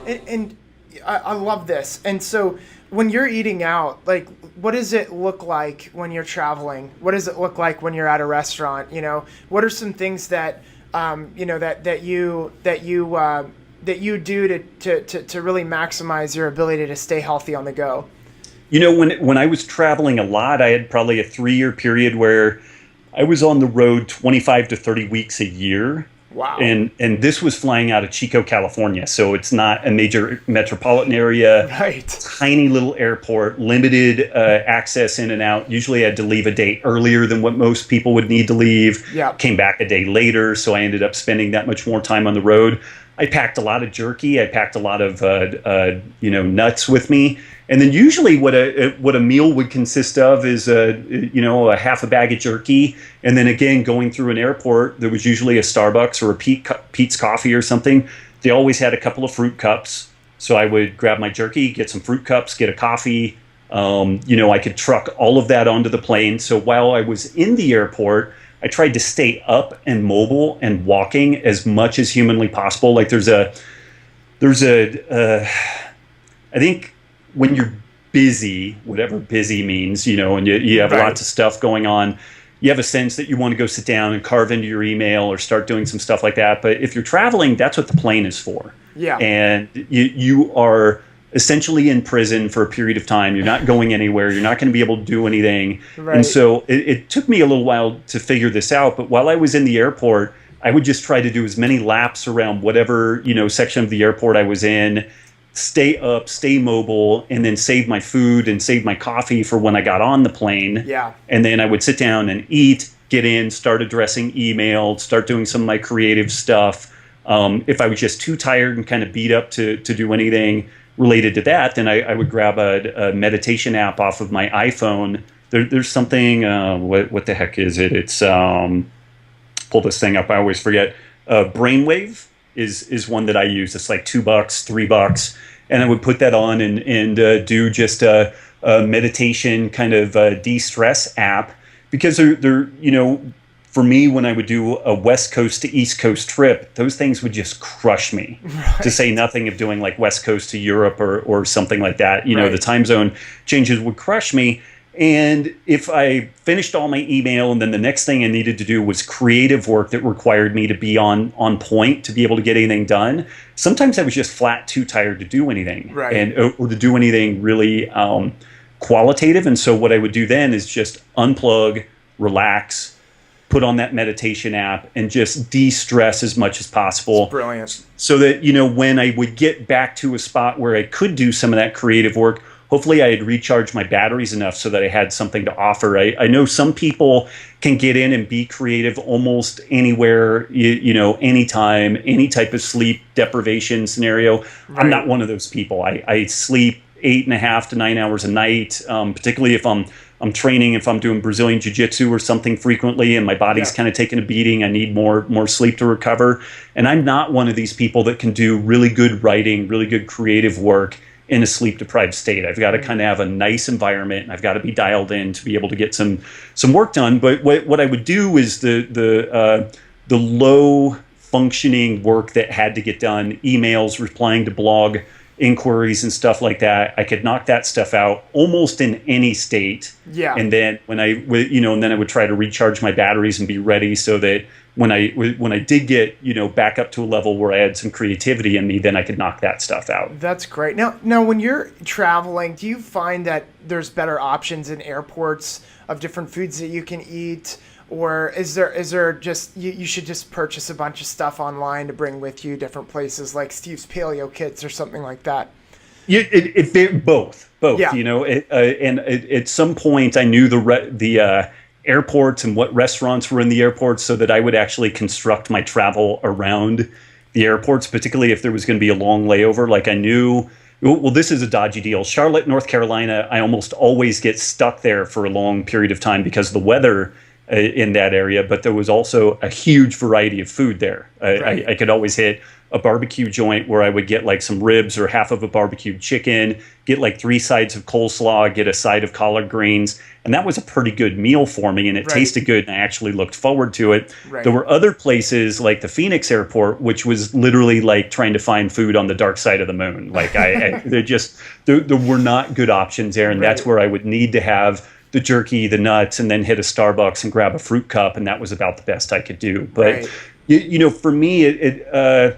And I love this. And so when you're eating out, like, what does it look like when you're traveling? What does it look like when you're at a restaurant? What are some things that, that you do to really maximize your ability to stay healthy on the go? When I was traveling a lot, I had probably a 3-year period where I was on the road 25 to 30 weeks a year. Wow. And this was flying out of Chico, California. So it's not a major metropolitan area. Right. Tiny little airport, limited access in and out. Usually I had to leave a day earlier than what most people would need to leave. Yeah. Came back a day later. So I ended up spending that much more time on the road. I packed a lot of jerky. I packed a lot of nuts with me, and then usually what a meal would consist of is a half a bag of jerky, and then again going through an airport, there was usually a Starbucks or a Pete's Coffee or something. They always had a couple of fruit cups, so I would grab my jerky, get some fruit cups, get a coffee. I could truck all of that onto the plane. So while I was in the airport, I tried to stay up and mobile and walking as much as humanly possible. Like I think when you're busy, whatever busy means, and you have Right. lots of stuff going on, you have a sense that you want to go sit down and carve into your email or start doing some stuff like that. But if you're traveling, that's what the plane is for. Yeah. And you are essentially in prison for a period of time. You're not going anywhere. You're not going to be able to do anything. Right. And so it took me a little while to figure this out. But while I was in the airport, I would just try to do as many laps around whatever, section of the airport I was in, stay up, stay mobile, and then save my food and save my coffee for when I got on the plane. Yeah. And then I would sit down and eat, get in, start addressing email, start doing some of my creative stuff. If I was just too tired and kind of beat up to do anything related to that, then I would grab a meditation app off of my iPhone. There's something, what the heck is it? It's, pull this thing up, I always forget. Brainwave is one that I use. It's like $2, $3. And I would put that on and do just a meditation kind of de-stress app, because they're for me, when I would do a West Coast to East Coast trip, those things would just crush me. Right. To say nothing of doing like West Coast to Europe or something like that. Right. The time zone changes would crush me. And if I finished all my email and then the next thing I needed to do was creative work that required me to be on point to be able to get anything done, sometimes I was just flat too tired to do anything. Right. Or to do anything really qualitative. And so what I would do then is just unplug, relax, put on that meditation app, and just de-stress as much as possible. It's brilliant. So that, when I would get back to a spot where I could do some of that creative work, hopefully I had recharged my batteries enough so that I had something to offer. I know some people can get in and be creative almost anywhere, anytime, any type of sleep deprivation scenario. Right. I'm not one of those people. I sleep 8.5 to 9 hours a night, particularly if I'm training, if I'm doing Brazilian Jiu-Jitsu or something frequently and my body's kind of taking a beating, I need more sleep to recover. And I'm not one of these people that can do really good writing, really good creative work in a sleep-deprived state. I've got to kind of have a nice environment, and I've got to be dialed in to be able to get some work done. But what I would do is the low-functioning work that had to get done, emails, replying to blog inquiries and stuff like that, I could knock that stuff out almost in any state. Yeah. And then when I would try to recharge my batteries and be ready so that when I did get, back up to a level where I had some creativity in me, then I could knock that stuff out. That's great. Now when you're traveling, do you find that there's better options in airports of different foods that you can eat? Or is there just you should just purchase a bunch of stuff online to bring with you, different places like Steve's Paleo Kits or something like that? Yeah, both. Yeah. And at some point I knew the airports and what restaurants were in the airports, so that I would actually construct my travel around the airports, particularly if there was going to be a long layover. Like I knew, well, this is a dodgy deal. Charlotte, North Carolina, I almost always get stuck there for a long period of time because of the weather in that area, but there was also a huge variety of food there. Right. I could always hit a barbecue joint where I would get like some ribs or half of a barbecued chicken, get like 3 sides of coleslaw, get a side of collard greens. And that was a pretty good meal for me. And it tasted good. And I actually looked forward to it. Right. There were other places like the Phoenix airport, which was literally like trying to find food on the dark side of the moon. Like there were not good options there. And that's where I would need to have the jerky, the nuts, and then hit a Starbucks and grab a fruit cup. And that was about the best I could do. But, for me, even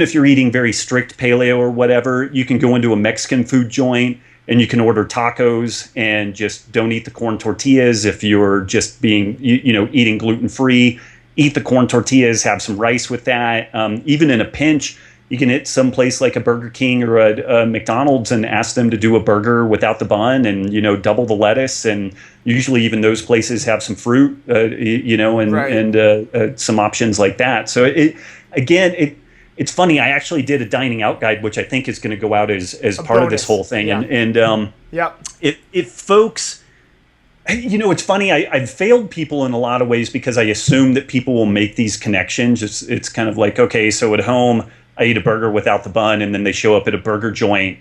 if you're eating very strict paleo or whatever, you can go into a Mexican food joint and you can order tacos and just don't eat the corn tortillas. If you're just being, eating gluten-free, eat the corn tortillas, have some rice with that. Even in a pinch, you can hit some place like a Burger King or a McDonald's and ask them to do a burger without the bun and, double the lettuce. And usually even those places have some fruit, and some options like that. So it's funny. I actually did a dining out guide, which I think is going to go out as part bonus of this whole thing. Yeah. If folks, it's funny. I've failed people in a lot of ways because I assume that people will make these connections. It's kind of like, okay, so at home, I eat a burger without the bun, and then they show up at a burger joint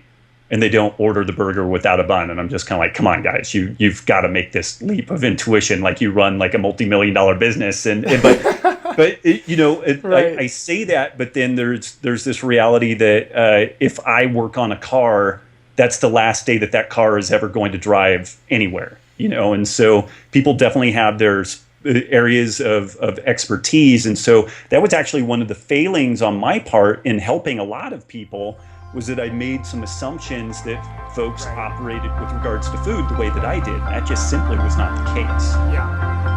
and they don't order the burger without a bun. And I'm just kind of like, come on, guys, you've got to make this leap of intuition. Like you run like a multi-million-dollar business. But I say that, but then there's this reality that if I work on a car, that's the last day that car is ever going to drive anywhere, and so people definitely have their areas of expertise. And so that was actually one of the failings on my part in helping a lot of people, was that I made some assumptions that folks operated with regards to food the way that I did. That just simply was not the case. Yeah.